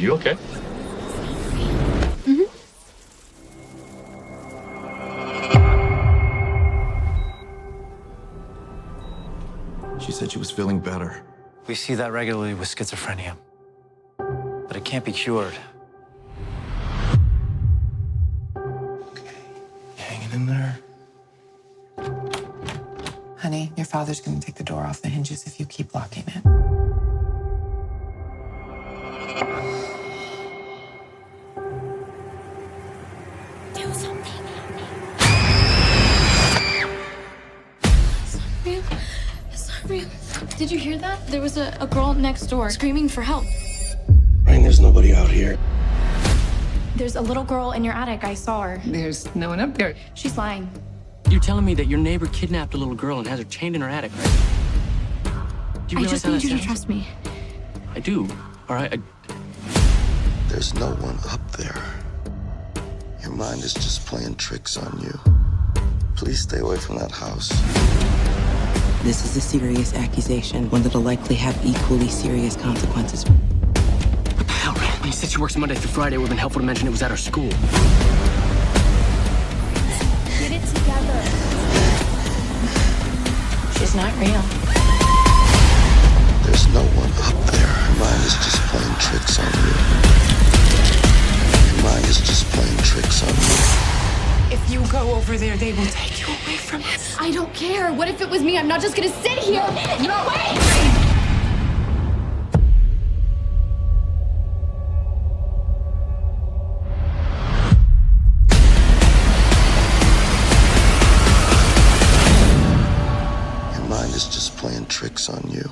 you okay? Mm-hmm. She said she was feeling better. We see that regularly with schizophrenia, but it can't be cured. Okay, hanging in there. Honey, your father's gonna take the door off the hinges if you keep locking it. Do something. It's not real. It's not real. Did you hear that? There was a girl next door screaming for help. Rain, there's nobody out here. There's a little girl in your attic. I saw her. There's no one up there. She's lying. You're telling me that your neighbor kidnapped a little girl and has her chained in her attic, right? Do you I realize just how need that you to sounds? trust me. I do. All right. There's no one up there. Your mind is just playing tricks on you. Please stay away from that house. This is a serious accusation, one that'll likely have equally serious consequences. What the hell, Ray? When he said she works Monday through Friday, it would have been helpful to mention it was at her school. Get it together. She's not real. There's no one up there. Your mind is just playing tricks on you. Your mind is just playing tricks on you. If you go over there, they will take you away from us. I don't care. What if it was me? I'm not just gonna sit here. No way. Your mind is just playing tricks on you.